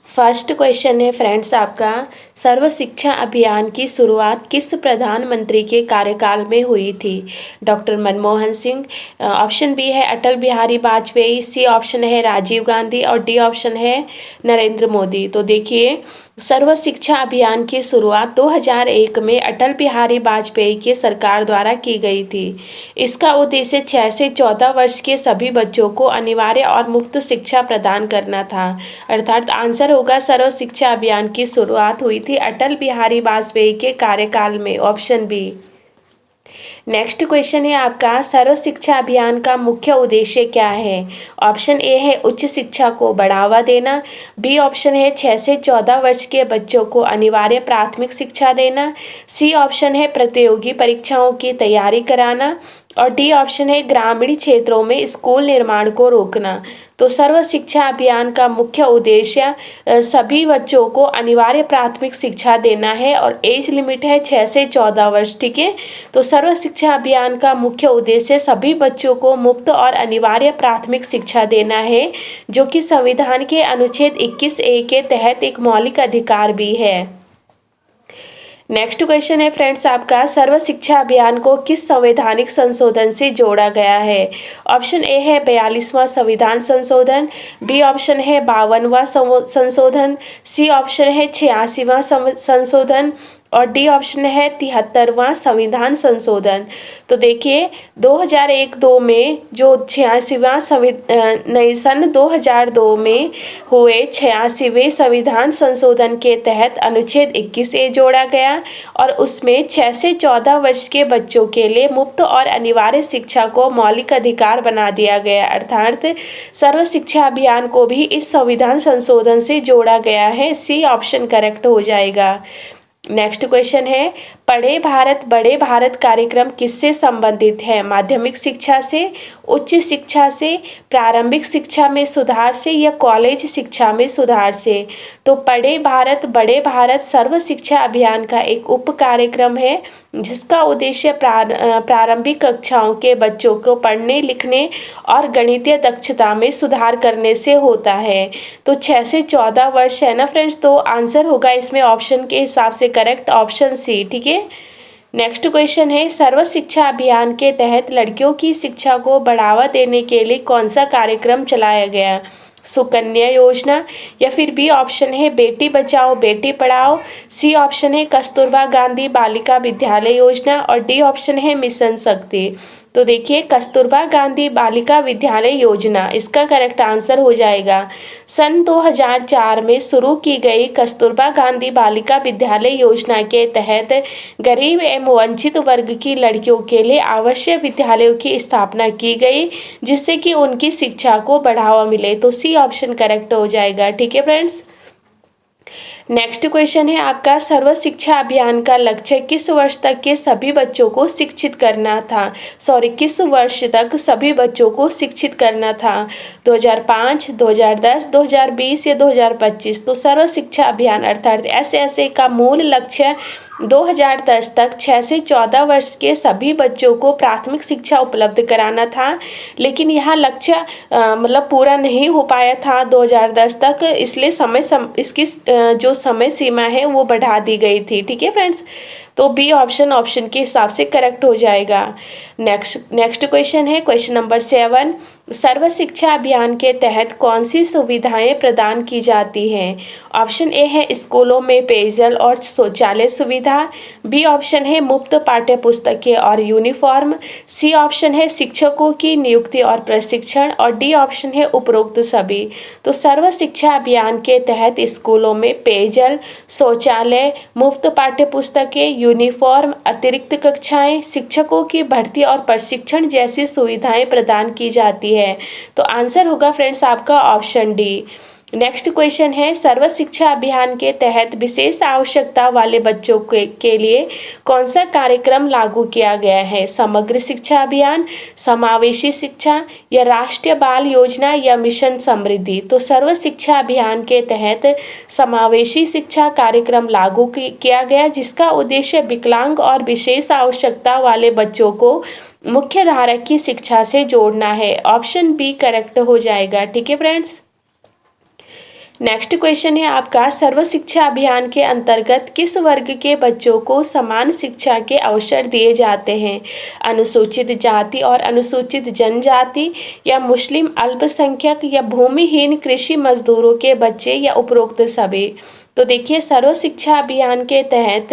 First question है friends आपका, सर्व शिक्षा अभियान की शुरुआत किस प्रधानमंत्री के कार्यकाल में हुई थी? Doctor Manmohan Singh, option B है अटल बिहारी वाजपेयी, सी ऑप्शन है राजीव गांधी और डी ऑप्शन है नरेंद्र मोदी। तो देखिए, सर्व शिक्षा अभियान की शुरुआत 2001 में अटल बिहारी वाजपेयी की सरकार द्वारा की गई थी। इसका उद्देश्य 6 से 14 वर्ष के सभी बच्चों को अनिवार्य और मुफ्त शिक्षा प्रदान करना था। अर्थात आंसर होगा सर्व शिक्षा अभियान की शुरुआत हुई थी अटल बिहारी वाजपेयी के कार्यकाल में, ऑप्शन बी। नेक्स्ट क्वेश्चन है आपका, सर्व शिक्षा अभियान का मुख्य उद्देश्य क्या है? ऑप्शन ए है उच्च शिक्षा को बढ़ावा देना, बी ऑप्शन है 6 से 14 वर्ष के बच्चों को अनिवार्य प्राथमिक शिक्षा देना, सी ऑप्शन है प्रतियोगी परीक्षाओं की तैयारी कराना और डी ऑप्शन है ग्रामीण क्षेत्रों में स्कूल निर्माण को रोकना। तो सर्व शिक्षा अभियान का मुख्य उद्देश्य सभी बच्चों को अनिवार्य प्राथमिक शिक्षा देना है और एज लिमिट है 6 से 14 वर्ष, ठीक है। तो सर्व शिक्षा अभियान का मुख्य उद्देश्य सभी बच्चों को मुफ्त और अनिवार्य प्राथमिक शिक्षा देना है, जो कि संविधान के अनुच्छेद 21A के तहत एक मौलिक अधिकार भी है। नेक्स्ट क्वेश्चन है फ्रेंड्स आपका, सर्व शिक्षा अभियान को किस संवैधानिक संशोधन से जोड़ा गया है? ऑप्शन ए है 42वां संविधान संशोधन, बी ऑप्शन है 52वां संशोधन, सी ऑप्शन है 86वां संशोधन और डी ऑप्शन है 73वां संविधान संशोधन। तो देखिए 2001-2 में जो 86वां सन 2002 में हुए 86वें संविधान संशोधन के तहत अनुच्छेद 21A जोड़ा गया और उसमें 6 से 14 वर्ष के बच्चों के लिए मुफ्त और अनिवार्य शिक्षा को मौलिक अधिकार बना दिया गया। अर्थात सर्व शिक्षा अभियान को भी इस संविधान संशोधन से जोड़ा गया है, सी ऑप्शन करेक्ट हो जाएगा। नेक्स्ट क्वेश्चन है, पढ़े भारत बड़े भारत कार्यक्रम किससे संबंधित है? माध्यमिक शिक्षा से, उच्च शिक्षा से, प्रारंभिक शिक्षा में सुधार से या कॉलेज शिक्षा में सुधार से? तो पढ़े भारत बड़े भारत सर्व शिक्षा अभियान का एक उप कार्यक्रम है, जिसका उद्देश्य प्रारंभिक कक्षाओं के बच्चों को पढ़ने लिखने और गणितीय दक्षता में सुधार करने से होता है। तो 6 से 14 वर्ष है ना फ्रेंड्स, तो आंसर होगा इसमें ऑप्शन के हिसाब से करेक्ट ऑप्शन सी, ठीक है। नेक्स्ट क्वेश्चन है, सर्व शिक्षा अभियान के तहत लड़कियों की शिक्षा को बढ़ावा देने के लिए कौन सा कार्यक्रम चलाया गया? सुकन्या योजना, या फिर बी ऑप्शन है बेटी बचाओ बेटी पढ़ाओ, सी ऑप्शन है कस्तूरबा गांधी बालिका विद्यालय योजना और डी ऑप्शन है मिशन शक्ति। तो देखिए कस्तूरबा गांधी बालिका विद्यालय योजना इसका करेक्ट आंसर हो जाएगा। सन 2004 में शुरू की गई कस्तूरबा गांधी बालिका विद्यालय योजना के तहत गरीब एवं वंचित वर्ग की लड़कियों के लिए आवश्यक विद्यालयों की स्थापना की गई, जिससे कि उनकी शिक्षा को बढ़ावा मिले। तो सी ऑप्शन करेक्ट हो जाएगा, ठीक है फ्रेंड्स। नेक्स्ट क्वेश्चन है आपका, सर्व शिक्षा अभियान का लक्ष्य किस वर्ष तक के सभी बच्चों को शिक्षित करना था? किस वर्ष तक सभी बच्चों को शिक्षित करना था? 2005, 2010, 2020 या 2025? तो सर्व शिक्षा अभियान अर्थात SSA का मूल लक्ष्य 2010 तक 6 से 14 वर्ष के सभी बच्चों को प्राथमिक शिक्षा उपलब्ध कराना था, लेकिन यह लक्ष्य पूरा नहीं हो पाया था 2010 तक, इसलिए इसकी जो समय सीमा है वो बढ़ा दी गई थी, ठीक है फ्रेंड्स। तो बी ऑप्शन के हिसाब से करेक्ट हो जाएगा। नेक्स्ट क्वेश्चन है क्वेश्चन नंबर 7, सर्व शिक्षा अभियान के तहत कौन सी सुविधाएं प्रदान की जाती हैं? ऑप्शन ए है स्कूलों में पेयजल और शौचालय सुविधा, बी ऑप्शन है मुफ्त पाठ्य पुस्तकें और यूनिफॉर्म, सी ऑप्शन है शिक्षकों की नियुक्ति और प्रशिक्षण और डी ऑप्शन है उपरोक्त सभी। तो सर्व शिक्षा अभियान के तहत स्कूलों में पेयजल, शौचालय, मुफ्त पाठ्य पुस्तकें, यूनिफॉर्म, अतिरिक्त कक्षाएं, शिक्षकों की भर्ती और प्रशिक्षण जैसी सुविधाएं प्रदान की जाती है। तो आंसर होगा फ्रेंड्स आपका ऑप्शन डी। नेक्स्ट क्वेश्चन है, सर्व शिक्षा अभियान के तहत विशेष आवश्यकता वाले बच्चों के लिए कौन सा कार्यक्रम लागू किया गया है? समग्र शिक्षा अभियान, समावेशी शिक्षा या राष्ट्रीय बाल योजना या मिशन समृद्धि? तो सर्व शिक्षा अभियान के तहत समावेशी शिक्षा कार्यक्रम लागू किया गया, जिसका उद्देश्य विकलांग और विशेष आवश्यकता वाले बच्चों को मुख्य धारा की शिक्षा से जोड़ना है। ऑप्शन बी करेक्ट हो जाएगा, ठीक है फ्रेंड्स। नेक्स्ट क्वेश्चन है आपका, सर्व शिक्षा अभियान के अंतर्गत किस वर्ग के बच्चों को समान शिक्षा के अवसर दिए जाते हैं? अनुसूचित जाति और अनुसूचित जनजाति, या मुस्लिम अल्पसंख्यक, या भूमिहीन कृषि मजदूरों के बच्चे, या उपरोक्त सभी? तो देखिए, सर्व शिक्षा अभियान के तहत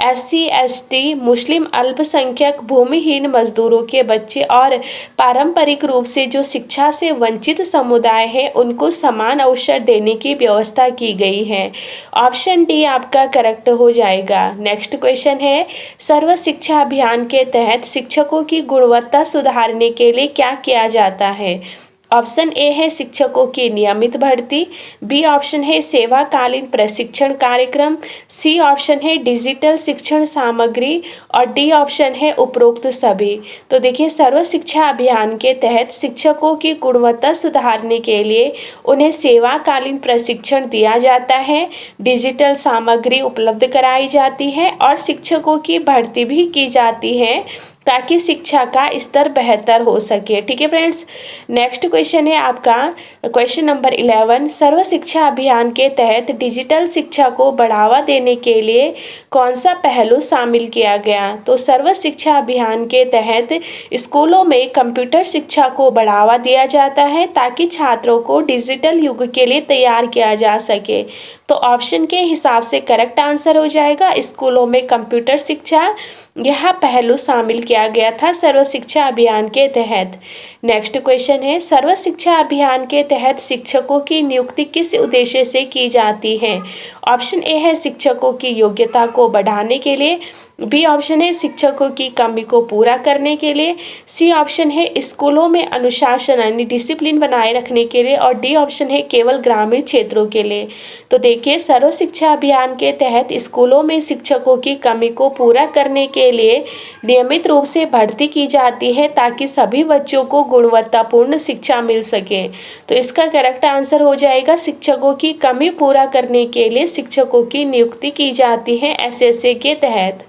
SC ST, मुस्लिम अल्पसंख्यक, भूमिहीन मजदूरों के बच्चे और पारंपरिक रूप से जो शिक्षा से वंचित समुदाय है उनको समान अवसर देने की व्यवस्था की गई है। ऑप्शन डी आपका करेक्ट हो जाएगा। नेक्स्ट क्वेश्चन है, सर्व शिक्षा अभियान के तहत शिक्षकों की गुणवत्ता सुधारने के लिए क्या किया जाता है? ऑप्शन ए है शिक्षकों की नियमित भर्ती, बी ऑप्शन है सेवाकालीन प्रशिक्षण कार्यक्रम, सी ऑप्शन है डिजिटल शिक्षण सामग्री, और डी ऑप्शन है उपरोक्त सभी। तो देखिए, सर्व शिक्षा अभियान के तहत शिक्षकों की गुणवत्ता सुधारने के लिए उन्हें सेवाकालीन प्रशिक्षण दिया जाता है, डिजिटल सामग्री उपलब्ध कराई जाती है और शिक्षकों की भर्ती भी की जाती है ताकि शिक्षा का स्तर बेहतर हो सके। ठीक है फ्रेंड्स। नेक्स्ट क्वेश्चन है आपका क्वेश्चन नंबर 11, सर्व शिक्षा अभियान के तहत डिजिटल शिक्षा को बढ़ावा देने के लिए कौन सा पहलू शामिल किया गया? तो सर्व शिक्षा अभियान के तहत स्कूलों में कंप्यूटर शिक्षा को बढ़ावा दिया जाता है ताकि छात्रों को डिजिटल युग के लिए तैयार किया जा सके। तो ऑप्शन के हिसाब से करेक्ट आंसर हो जाएगा स्कूलों में कंप्यूटर शिक्षा, यह पहलू शामिल किया गया था सर्व शिक्षा अभियान के तहत। नेक्स्ट क्वेश्चन है, सर्व शिक्षा अभियान के तहत शिक्षकों की नियुक्ति किस उद्देश्य से की जाती है? ऑप्शन ए है शिक्षकों की योग्यता को बढ़ाने के लिए, बी ऑप्शन है शिक्षकों की कमी को पूरा करने के लिए, सी ऑप्शन है स्कूलों में अनुशासन यानी डिसिप्लिन बनाए रखने के लिए, और डी ऑप्शन है केवल ग्रामीण क्षेत्रों के लिए। तो देखिए, सर्व शिक्षा अभियान के तहत स्कूलों में शिक्षकों की कमी को पूरा करने के लिए नियमित रूप से भर्ती की जाती है ताकि सभी बच्चों को गुणवत्तापूर्ण शिक्षा मिल सके। तो इसका करेक्ट आंसर हो जाएगा शिक्षकों की कमी पूरा करने के लिए शिक्षकों की नियुक्ति की जाती है SSA के तहत।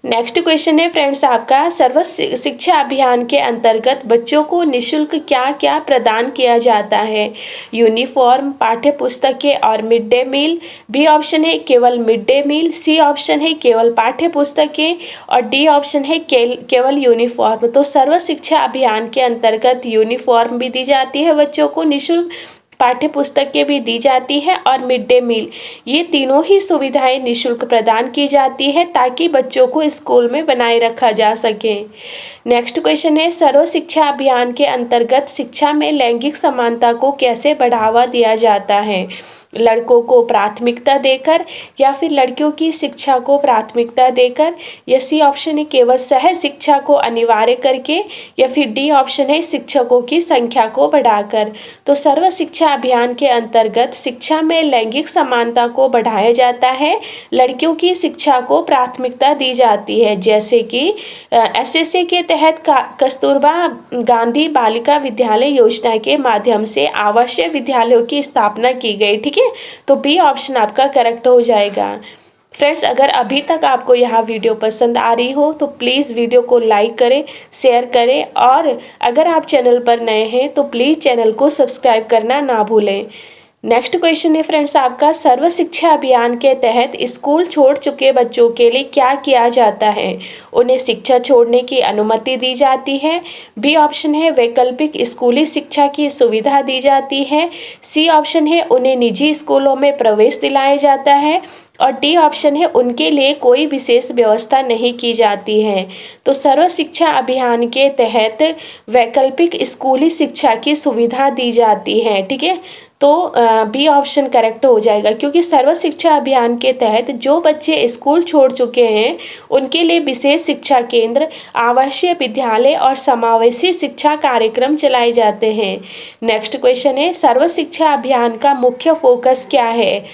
नेक्स्ट क्वेश्चन है फ्रेंड्स आपका, सर्व शिक्षा अभियान के अंतर्गत बच्चों को निःशुल्क क्या क्या प्रदान किया जाता है? यूनिफॉर्म, पाठ्य पुस्तकें और mid day meal, B option है केवल mid day meal, C option है केवल पाठ्य पुस्तकें, और डी ऑप्शन है केवल यूनिफॉर्म। तो सर्व शिक्षा अभियान के अंतर्गत यूनिफॉर्म भी दी जाती है बच्चों को निःशुल्क, पाठ्य पुस्तकें भी दी जाती है और मिड डे मील, ये तीनों ही सुविधाएं निःशुल्क प्रदान की जाती है ताकि बच्चों को स्कूल में बनाए रखा जा सके। नेक्स्ट क्वेश्चन है, सर्व शिक्षा अभियान के अंतर्गत शिक्षा में लैंगिक समानता को कैसे बढ़ावा दिया जाता है? लड़कों को प्राथमिकता देकर, या फिर लड़कियों की शिक्षा को प्राथमिकता देकर, या सी ऑप्शन है केवल सह शिक्षा को अनिवार्य करके, या फिर डी ऑप्शन है शिक्षकों की संख्या को बढ़ाकर। तो सर्व शिक्षा अभियान के अंतर्गत शिक्षा में लैंगिक समानता को बढ़ाया जाता है, लड़कियों की शिक्षा को प्राथमिकता दी जाती है, जैसे कि SSA के तहत कस्तूरबा गांधी बालिका विद्यालय योजना के माध्यम से आवासीय विद्यालयों की स्थापना की गई। ठीक है, तो बी ऑप्शन आपका करेक्ट हो जाएगा। फ्रेंड्स, अगर अभी तक आपको यह वीडियो पसंद आ रही हो तो प्लीज़ वीडियो को लाइक करें, शेयर करें, और अगर आप चैनल पर नए हैं तो प्लीज़ चैनल को सब्सक्राइब करना ना भूलें। नेक्स्ट क्वेश्चन है फ्रेंड्स आपका, सर्व शिक्षा अभियान के तहत स्कूल छोड़ चुके बच्चों के लिए क्या किया जाता है? उन्हें शिक्षा छोड़ने की अनुमति दी जाती है, बी ऑप्शन है वैकल्पिक स्कूली शिक्षा की सुविधा दी जाती है, सी ऑप्शन है उन्हें निजी स्कूलों में प्रवेश दिलाया जाता है, और डी ऑप्शन है उनके लिए कोई विशेष व्यवस्था नहीं की जाती है। तो सर्व शिक्षा अभियान के तहत वैकल्पिक स्कूली शिक्षा की सुविधा दी जाती है। ठीक है, तो बी ऑप्शन करेक्ट हो जाएगा, क्योंकि सर्व शिक्षा अभियान के तहत जो बच्चे स्कूल छोड़ चुके हैं उनके लिए विशेष शिक्षा केंद्र, आवासीय विद्यालय और समावेशी शिक्षा कार्यक्रम चलाए जाते हैं। नेक्स्ट क्वेश्चन है, सर्व शिक्षा अभियान का मुख्य फोकस क्या है?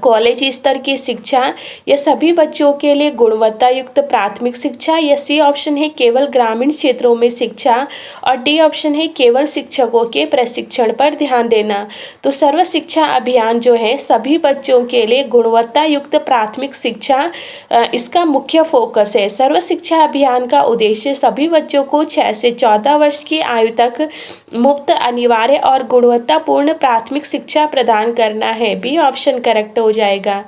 कॉलेज स्तर की शिक्षा या सभी बच्चों के लिए गुणवत्ता युक्त प्राथमिक शिक्षा, या सी ऑप्शन है केवल ग्रामीण क्षेत्रों में शिक्षा, और डी ऑप्शन है केवल शिक्षकों के प्रशिक्षण पर ध्यान देना। तो सर्व शिक्षा अभियान जो है सभी बच्चों के लिए गुणवत्ता युक्त प्राथमिक शिक्षा इसका मुख्य फोकस है। सर्व शिक्षा अभियान का उद्देश्य सभी बच्चों को 6 से 14 वर्ष की आयु तक मुफ्त, अनिवार्य और गुणवत्तापूर्ण प्राथमिक शिक्षा प्रदान करना है। बी ऑप्शन करेक्ट हो जाएगा।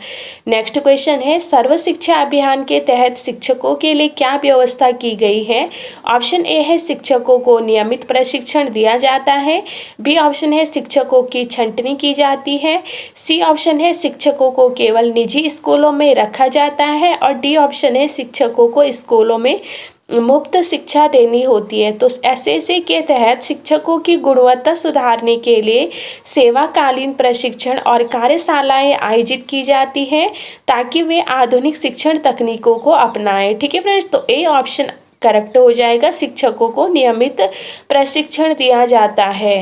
नेक्स्ट क्वेश्चन है सर्व शिक्षा अभियान के तहत शिक्षकों के लिए क्या व्यवस्था की गई है। ऑप्शन ए है शिक्षकों को नियमित प्रशिक्षण दिया जाता है, बी ऑप्शन है शिक्षकों की छंटनी की जाती है, सी ऑप्शन है शिक्षकों को केवल निजी स्कूलों में रखा जाता है, और डी ऑप्शन है शिक्षकों को स्कूलों में मुफ्त शिक्षा देनी होती है। तो एसएसए के तहत शिक्षकों की गुणवत्ता सुधारने के लिए सेवाकालीन प्रशिक्षण और कार्यशालाएं आयोजित की जाती हैं ताकि वे आधुनिक शिक्षण तकनीकों को अपनाएं। ठीक है फ्रेंड्स, तो ए ऑप्शन करेक्ट हो जाएगा, शिक्षकों को नियमित प्रशिक्षण दिया जाता है।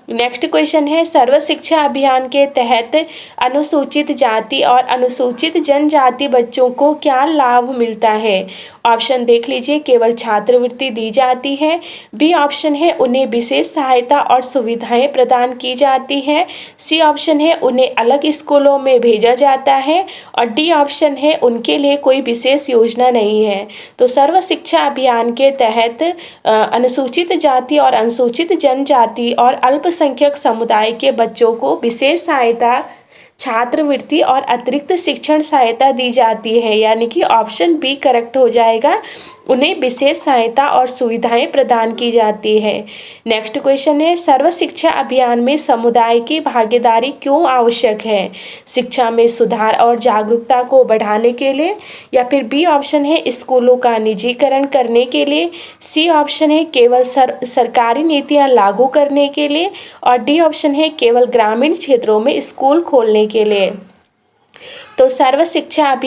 नेक्स्ट क्वेश्चन है सर्व शिक्षा अभियान के तहत अनुसूचित जाति और अनुसूचित जनजाति बच्चों को क्या लाभ मिलता है। ऑप्शन देख लीजिए, केवल छात्रवृत्ति दी जाती है, बी ऑप्शन है उन्हें विशेष सहायता और सुविधाएं प्रदान की जाती हैं, सी ऑप्शन है उन्हें अलग स्कूलों में भेजा जाता है, और डी ऑप्शन है उनके लिए कोई विशेष योजना नहीं है। तो सर्व शिक्षा अभियान के तहत अनुसूचित जाति और अनुसूचित जनजाति और अल्पसंख्यक समुदाय के बच्चों को विशेष सहायता, छात्रवृत्ति और अतिरिक्त शिक्षण सहायता दी जाती है, यानी कि ऑप्शन बी करेक्ट हो जाएगा, उन्हें विशेष सहायता और सुविधाएं प्रदान की जाती है। नेक्स्ट क्वेश्चन है सर्व शिक्षा अभियान में समुदाय की भागीदारी क्यों आवश्यक है। शिक्षा में सुधार और जागरूकता को बढ़ाने के लिए, या फिर बी ऑप्शन है स्कूलों का निजीकरण करने के लिए, सी ऑप्शन है केवल सरकारी नीतियां लागू करने के लिए, और डी ऑप्शन है केवल ग्रामीण क्षेत्रों में स्कूल खोलने के लिए। तो सर्व शिक्षा अभियान